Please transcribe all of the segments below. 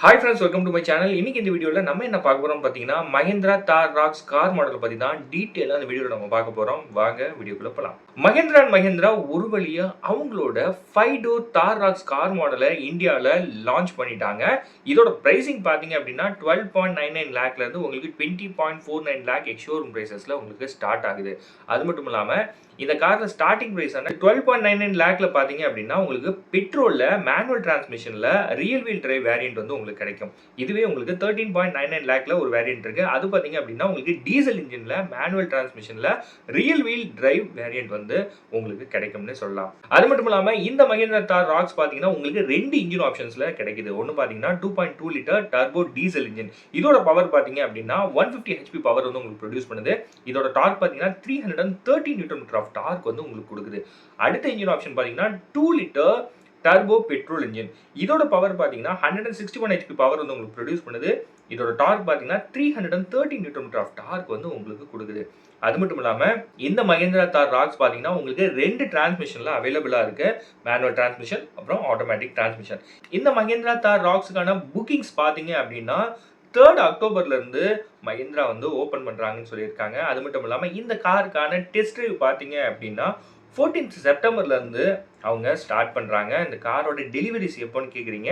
Hi friends, welcome to my channel. இன்னைக்கு இந்த வீடியோல நம்ம என்ன பார்க்க போறோம் பாத்தீங்கன்னா Mahindra Thar Rocks car model பத்தி தான் டீடைலா இந்த வீடியோல நம்ம பார்க்க போறோம். வாங்க வீடியோக்குள்ள போலாம். Mahindra ஒரு வழியா அவங்களோட 5 door Thar Rocks கார் மாடலை இந்தியால லான்ச் பண்ணிட்டாங்க. இதோட பிரைசிங் பாத்தீங்க அப்படின்னா 12.99 லாக்ல இருந்து உங்களுக்கு 20.49 லாக் எக்ஸ்ஷோரூம் பிரைசஸ்ல உங்களுக்கு ஸ்டார்ட் ஆகுது. அது மட்டும் இல்லாம இந்த கார்ல ஸ்டார்டிங் பிரைஸ் 12.99 லாக்ல பாத்தீங்க அப்படின்னா உங்களுக்கு பெட்ரோல்ல மேனுவல் டிரான்ஸ்மிஷன்ல ரியல் வீல் டிரைவ் வேரியன்ட் வந்து உங்களுக்கு கிடைக்கும். இதுவே உங்களுக்கு 13.99 லாக்ல ஒரு வேரியன்ட் இருக்கு. அது பாத்தீங்க அப்படின்னா உங்களுக்கு டீசல் இன்ஜின்ல மேனுவல் டிரான்ஸ்மிஷன்ல ரியல் வீல் டிரைவ் வேரியன்ட் வந்து உங்களுக்கு கிடைக்கும்னு சொல்லலாம். அது மட்டும் இல்லாம இந்த Mahindra Thar Rocks பாத்தீங்கன்னா உங்களுக்கு ரெண்டு இன்ஜின் ஆப்ஷன்ஸ்ல கிடைக்குது. ஒன்னு பாத்தீங்கன்னா 2.2 லிட்டர் டர்போ டீசல் இன்ஜின். இதோட பவர் பாத்தீங்க அப்படின்னா 150 HP பவர் வந்து உங்களுக்கு ப்ரொடியூஸ் பண்ணுது. இதோட டார்க் பாத்தீங்கன்னா 330 நியூட்டன் மீட்டர் ஆஃப் டார்க் வந்து உங்களுக்கு கொடுக்குது. அடுத்த இன்ஜின் ஆப்ஷன் பாத்தீங்கன்னா 2 லிட்டர் டர்போ பெட்ரோல் இன்ஜின். இதோட பவர் பாத்தீங்கன்னா 161 HP பவர் வந்து உங்களுக்கு ப்ரொடியூஸ் பண்ணுது. இதோட டார்க் பாத்தீங்கன்னா 330 நியூட்டன் மீட்டர் ஆஃப் டார்க் வந்து உங்களுக்கு கொடுக்குது. அது மட்டும் இல்லாம இந்த Mahindra Thar Rocks பாத்தீங்கன்னா உங்களுக்கு ரெண்டு டிரான்ஸ்மிஷன்ல அவைலபிளா இருக்கு. மேனுவல் டிரான்ஸ்மிஷன் அப்புறம் ஆட்டோமேட்டிக் டிரான்ஸ்மிஷன். இந்த Mahindra Thar Rocksக்கான புக்கிங்ஸ் பாத்தீங்க அப்படின்னா 3rd அக்டோபர்ல இருந்து மஹிந்திரா வந்து ஓபன் பண்றாங்கன்னு சொல்லியிருக்காங்க. அது மட்டும் இல்லாம இந்த காருக்கான டெஸ்ட் டிரைவ் பாத்தீங்க அப்படின்னா 14th செப்டம்பர்ல இருந்து அவங்க ஸ்டார்ட் பண்றாங்க. இந்த காரோட டெலிவரிஸ் எப்போன்னு கேக்குறீங்க.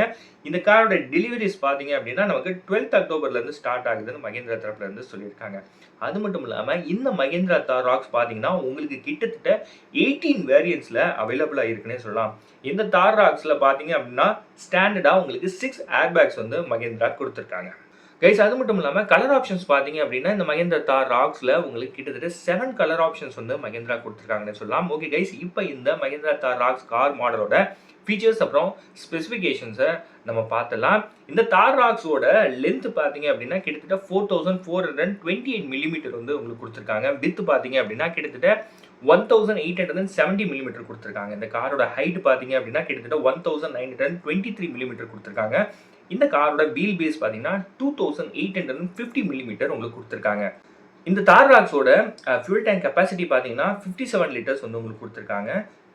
இந்த காரோட டெலிவரிஸ் பாத்தீங்க அப்படின்னா நமக்கு 12th அக்டோபர்ல இருந்து ஸ்டார்ட் ஆகுதுன்னு மஹிந்திரா தரப்புல இருந்து சொல்லியிருக்காங்க. அது மட்டும் இல்லாம இந்த Mahindra Thar Rocks பாத்தீங்கன்னா உங்களுக்கு கிட்டத்தட்ட 18 வேரியன்ட்ஸ்ல அவைலபிளா இருக்குன்னே சொல்லலாம். இந்த Thar Rocksல பாத்தீங்க அப்படின்னா ஸ்டாண்டர்டா உங்களுக்கு 6 ஏர் பேக்ஸ் வந்து மஹிந்திரா கொடுத்திருக்காங்க. கைஸ் அது மட்டும் இல்லாம கலர் ஆப்ஷன்ஸ் பாத்தீங்க அப்படின்னா இந்த Mahindra Thar Rocksல உங்களுக்கு கிட்டத்தட்ட 7 கலர் ஆப்ஷன்ஸ் வந்து மஹிந்திரா கொடுத்திருக்காங்கன்னு சொல்லலாம். ஓகே கைஸ், இப்போ இந்த Mahindra Thar Rocks கார் மாடலோட ஃபீச்சர்ஸ் அப்புறம் ஸ்பெசிஃபிகேஷன்ஸை நம்ம பார்த்தலாம். இந்த Thar Rocksோட லென்த் பாத்தீங்க அப்படின்னா கிட்டத்தட்ட 4428 மில்லிமீட்டர் வந்து உங்களுக்கு கொடுத்திருக்காங்க. வித் பாத்தீங்க அப்படின்னா கிட்டத்தட்ட 1870 மில்லிமீட்டர் கொடுத்திருக்காங்க. இந்த காரோட ஹைட் பாத்தீங்க அப்படின்னா கிட்டத்தட்ட 1923 மில்லிமீட்டர் கொடுத்திருக்காங்க. இந்த காரோட வீல் பேஸ் பாத்தீங்கன்னா 2850 மில்லிமீட்டர் உங்களுக்கு கொடுத்திருக்காங்க. இந்த Thar Rocksோட ஃபியூல் டேங்க் கெப்பாசிட்டி பாத்தீங்கன்னா 57 லிட்டர்ஸ் வந்து உங்களுக்கு கொடுத்திருக்காங்க.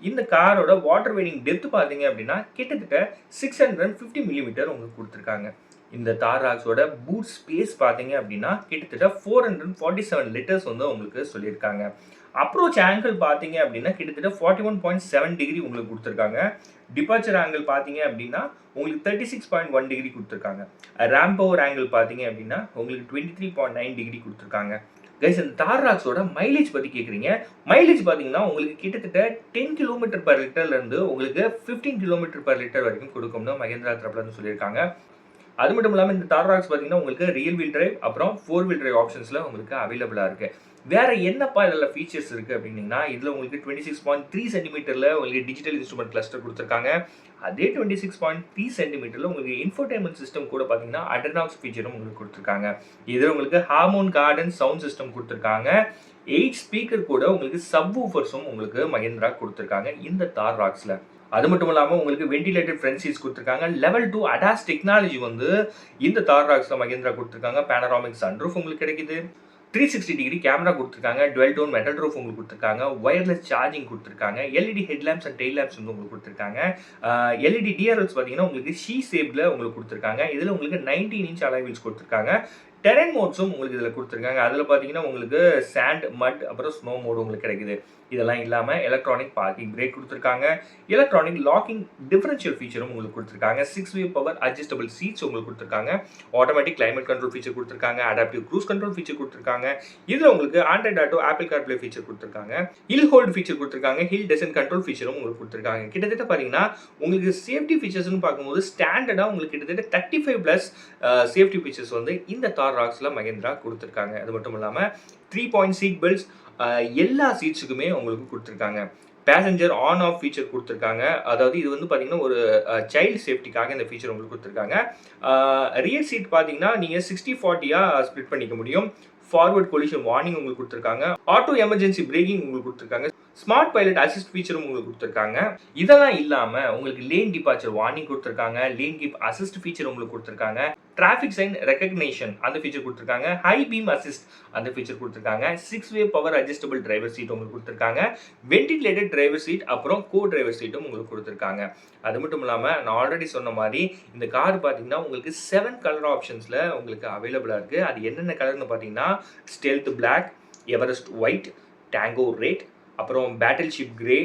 இந்த காரோட வாட்டர் வெயிட்டிங் டெப்த் பாத்தீங்க அப்படின்னா கிட்டத்தட்ட 650 மில்லிமீட்டர் உங்களுக்கு கொடுத்திருக்காங்க. இந்த Thar Rocksோட பூட் ஸ்பேஸ் பாத்தீங்க அப்படின்னா கிட்டத்தட்ட 447 லிட்டர்ஸ் வந்து உங்களுக்கு சொல்லியிருக்காங்க. அப்ரோச் ஆங்கிள் பாத்தீங்க அப்படின்னா கிட்டத்தட்ட 41.7 டிகிரி உங்களுக்கு கொடுத்திருக்காங்க. டிபார்ச்சர் ஆங்கிள் பாத்தீங்க அப்படின்னா உங்களுக்கு 36.1 டிகிரி கொடுத்திருக்காங்க. ரேம்ப் ஓவர் ஆங்கிள் பாத்தீங்க அப்படின்னா உங்களுக்கு 23.9 டிகிரி கொடுத்திருக்காங்க. கைஸ், இந்த Thar Rocksோட மைலேஜ் பத்தி கேக்குறீங்க. மைலேஜ் பாத்தீங்கன்னா உங்களுக்கு கிட்டத்தட்ட 10 கிலோமீட்டர் பர் லிட்டர்ல இருந்து உங்களுக்கு 15 கிலோமீட்டர் பர் லிட்டர் வரைக்கும் கொடுக்கும்னு மஹிந்திரா தரப்புல இருந்து சொல்லியிருக்காங்க. அது மட்டும் இல்லாம இந்த Thar Rocks பாத்தீங்கன்னா உங்களுக்கு ரியல் வீல் டிரைவ் அப்புறம் 4 வீல் டிரைவ் ஆப்ஷன்ஸ்ல உங்களுக்கு அவைலபிளா இருக்கு. வேற என்னப்பா இதுல ஃபீச்சர்ஸ் இருக்கு அப்படின்னீங்கன்னா இதுல உங்களுக்கு 26.3 சென்டிமீட்டர்ல உங்களுக்கு டிஜிட்டல் இன்ஸ்ட்ருமெண்ட் கிளஸ்டர் கொடுத்திருக்காங்க. அதே 26.3 சென்டிமீட்டர்ல உங்களுக்கு இன்ஃபோடெயின்மென்ட் சிஸ்டம் கூட பாத்தீங்கன்னா அட்ரினாக்ஸ் ஃபீச்சரும் உங்களுக்கு கொடுத்திருக்காங்க. இதுல உங்களுக்கு ஹார்மோன் கார்டன் சவுண்ட் சிஸ்டம் கொடுத்திருக்காங்க. 8 ஸ்பீக்கர் கூட உங்களுக்கு சப்வூஃபர்ஸும் உங்களுக்கு மஹிந்திரா கொடுத்திருக்காங்க இந்த Thar Rocksல. அது மட்டும் இல்லாம உங்களுக்கு வென்டிலேட்டட் ஃப்ரண்ட் சீட்ஸ் கொடுத்திருக்காங்க. லெவல் 2 ADAS டெக்னாலஜி வந்து இந்த Thar Rocksல மஹிந்திரா கொடுத்திருக்காங்க. பேனராமிக் சன்ரூஃப் உங்களுக்கு கிடைக்குது. 360 டிகிரி கேமரா கொடுத்திருக்காங்க. டுவெல் டோன் மெட்டல் ரூஃப் உங்களுக்கு கொடுத்திருக்காங்க. வயர்லெஸ் சார்ஜிங் கொடுத்திருக்காங்க. LED head lamps and tail lamps வந்து உங்களுக்கு கொடுத்திருக்காங்க. எல்இடி டிஆர்எல்ஸ் பாத்தீங்கன்னா உங்களுக்கு ஷீ ஷேப்ல உங்களுக்கு கொடுத்திருக்காங்க. இதுல உங்களுக்கு 19 இன்ச் அலாய் வீல்ஸ் கொடுத்திருக்காங்க. டெரென் மோட்ஸும் உங்களுக்கு இதுல கொடுத்திருக்காங்க. அதுல பாத்தீங்கன்னா உங்களுக்கு சாண்ட், மட் அப்புறம் ஸ்னோ மோட் உங்களுக்கு கிடைக்குது. இதெல்லாம் இல்லாம எலக்ட்ரானிக் பார்க்கிங் பிரேக் கொடுத்திருக்காங்க. எலக்ட்ரானிக் லாக்கிங் டிஃபரன்ஷியல் ஃபீச்சரும் உங்களுக்கு கொடுத்திருக்காங்க. 6-வே பவர் அட்ஜஸ்டபிள் சீட்ஸ் உங்களுக்கு கொடுத்திருக்காங்க. ஆட்டோமேட்டிக் கிளைமேட் கண்ட்ரோல் ஃபீச்சர் கொடுத்திருக்காங்க. அடாப்டிவ் க்ரூஸ் கண்ட்ரோல் ஃபீச்சர் கொடுத்திருக்காங்க. இதுல உங்களுக்கு Android auto, apple CarPlay feature கொடுத்திருக்காங்க. ஹில் ஹோல்ட் ஃபீச்சர் கொடுத்திருக்காங்க. ஹில் டெசன்ட் கண்ட்ரோல் ஃபீச்சரும் உங்களுக்கு கொடுத்திருக்காங்க. கிட்டத்தட்ட பாத்தீங்கன்னா உங்களுக்கு சேஃப்டி ஃபீச்சர்ஸ்னு பார்க்கும்போது ஸ்டாண்டர்டா உங்களுக்கு கிட்டத்தட்ட 35+ சேஃப்டி ஃபீச்சர்ஸ் வந்து இந்த Thar Rocksல மஹிந்திரா கொடுத்திருக்காங்க. அது மட்டும் இல்லாம 3 பாயிண்ட் சீட் பெல்ட்ஸ் எல்லா சீட்ஸுக்குமே உங்களுக்கு கொடுத்திருக்காங்க. பேசஞ்சர் ஆன் ஆஃப் ஃபீச்சர் கொடுத்திருக்காங்க. அதாவது இது வந்து பாத்தீங்கன்னா ஒரு சைல்டு சேஃப்டிக்காக இந்த ஃபீச்சர் உங்களுக்கு கொடுத்திருக்காங்க. ரியர் சீட் பாத்தீங்கன்னா நீங்க 60-40 ஸ்ப்ளிட் பண்ணிக்க முடியும். ஃபார்வர்ட் கொலிஷன் வார்னிங் உங்களுக்கு கொடுத்திருக்காங்க. ஆட்டோ எமர்ஜென்சி பிரேக்கிங் உங்களுக்கு கொடுத்திருக்காங்க. ஸ்மார்ட் பைலட் அசிஸ்ட் ஃபீச்சரும் உங்களுக்கு கொடுத்துருக்காங்க. இதெல்லாம் இல்லாம உங்களுக்கு லேன் டிபார்ச்சர் வார்னிங் கொடுத்துருக்காங்க, லேன் கீப் அசிஸ்ட் ஃபீச்சர் உங்களுக்கு கொடுத்துருக்காங்க, டிராஃபிக் சைன் ரெகக்னிஷன் அந்த ஃபீச்சர் கொடுத்துருக்காங்க, ஹை பீம் அசிஸ்ட் அந்த ஃபீச்சர் கொடுத்துருக்காங்க, 6-வே பவர் அட்ஜஸ்டபிள் டிரைவர் சீட் உங்களுக்கு கொடுத்துருக்காங்க, வென்டிலேட்டட் டிரைவர் சீட் அப்புறம் கோ டிரைவர் சீட்டும் உங்களுக்கு கொடுத்துருக்காங்க. அது மட்டும் இல்லாமல் நான் ஆல்ரெடி சொன்ன மாதிரி இந்த கார் பார்த்தீங்கன்னா உங்களுக்கு 7 கலர் ஆப்ஷன்ஸில் உங்களுக்கு அவைலபிளாக இருக்குது. அது என்னென்ன கலர்னு பார்த்தீங்கன்னா stealth black, Everest white, tango red, அப்புறம் battleship grey,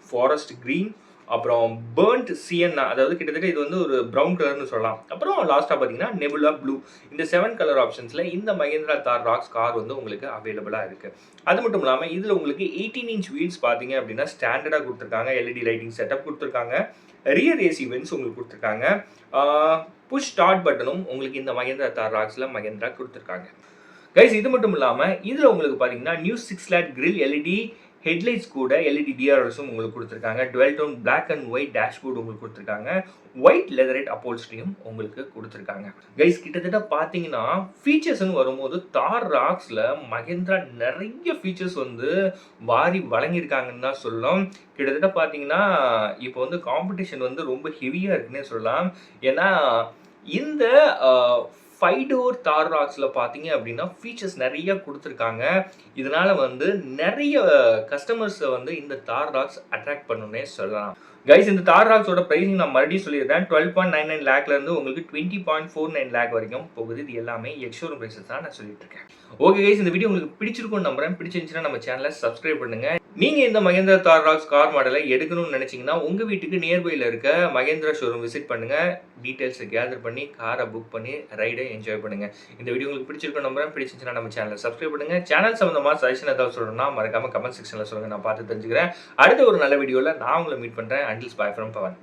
forest green, அப்புறம் பேர்ன்ட் சியன்னா, அதாவது கிட்டத்தட்ட இது வந்து ஒரு ப்ரௌன் கலர்னு சொல்லலாம். அப்புறம் லாஸ்ட்டாக பார்த்தீங்கன்னா நெபுலா ப்ளூ. இந்த 7 கலர் ஆப்ஷன்ஸில் இந்த மஹிந்திரா தார் ராக்ஸ் கார் வந்து உங்களுக்கு அவைலபிளாக இருக்குது. அது மட்டும் இல்லாமல் இதில் உங்களுக்கு 18 இன்ச் வீல்ஸ் பார்த்தீங்க அப்படின்னா ஸ்டாண்டர்டாக கொடுத்துருக்காங்க, எல்இடி லைட்டிங் செட்டப் கொடுத்துருக்காங்க, ரியர் ஏசி வென்ஸ் உங்களுக்கு கொடுத்துருக்காங்க, புஷ் ஸ்டார்ட் பட்டனும் உங்களுக்கு இந்த மஹிந்திரா தார் ராக்ஸில் மஹிந்திரா கொடுத்துருக்காங்க. கைஸ் இது மட்டும் இல்லாமல் இதில் உங்களுக்கு பார்த்தீங்கன்னா new 6 slat grille, LED headlights கூட எல்இடி டிஆர்எஸும் உங்களுக்கு கொடுத்துருக்காங்க, dual tone black and white dashboard உங்களுக்கு கொடுத்துருக்காங்க, ஒயிட் லெதரைட் அப்போல்ஸ்ட்ரியும் உங்களுக்கு கொடுத்துருக்காங்க. கைஸ் கிட்டத்தட்ட பார்த்தீங்கன்னா ஃபீச்சர்ஸ்னு வரும்போது தார் ராக்ஸில் மஹிந்திரா நிறைய ஃபீச்சர்ஸ் வந்து வாரி வழங்கியிருக்காங்கன்னு தான் சொல்லலாம். கிட்டத்தட்ட பார்த்தீங்கன்னா இப்போ வந்து காம்படிஷன் வந்து ரொம்ப ஹெவியாக இருக்குன்னே சொல்லலாம். ஏன்னா இந்த 5 டோர் தார் ராக்ஸில் பார்த்தீங்க அப்படின்னா ஃபீச்சர்ஸ் நிறைய கொடுத்துருக்காங்க. இதனால் வந்து நிறைய கஸ்டமர்ஸை வந்து இந்த தார் ராக்ஸ் அட்ராக்ட் பண்ணுன்னே சொல்லலாம். கைஸ் இந்த தார் ராக்ஸோட ப்ரைஸிங் நான் மறுபடியும் சொல்லிடுறேன். 12.99 லேக்லேருந்து உங்களுக்கு 20.49 லேக் வரைக்கும் போகுது. இது எல்லாமே எக்ஸ்ஷோரூம் ப்ரைஸஸ் தான் நான் சொல்லிட்டு இருக்கேன். ஓகே கைஸ், இந்த வீடியோ உங்களுக்கு பிடிச்சிருக்கும்னு நம்புறேன். பிடிச்சிருந்துச்சுன்னா நம்ம சேனலை சப்ஸ்கிரைப் பண்ணுங்க. நீங்கள் இந்த மஹிந்திரா தார் ராக்ஸ் கார் மாடலை எடுக்கணும்னு நினச்சிங்கன்னா உங்கள் வீட்டுக்கு நியர்பையில் இருக்க மஹிந்திரா ஷோரூம் விசிட் பண்ணுங்கள். டீட்டெயில்ஸை கேதர் பண்ணி காரை புக் பண்ணி ரைடை என்ஜாய் பண்ணுங்கள். இந்த வீடியோ உங்களுக்கு பிடிச்சிருக்கும் நம்புறேன். பிடிச்சிருந்துச்சுன்னா நம்ம சேனலை சப்ஸ்கிரைப் பண்ணுங்கள். சேனல் சம்மந்தமாக சஜஷன் ஏதாவது சொல்லணும்னா மறக்காமல் கமெண்ட் செக்ஷனில் சொல்லுங்கள், நான் பார்த்து தெரிஞ்சுக்கிறேன். அடுத்த ஒரு நல்ல வீடியோவில் நான் உங்களை மீட் பண்ணுறேன். அண்டில்ஸ் பாய் ஃப்ரம் பவன்.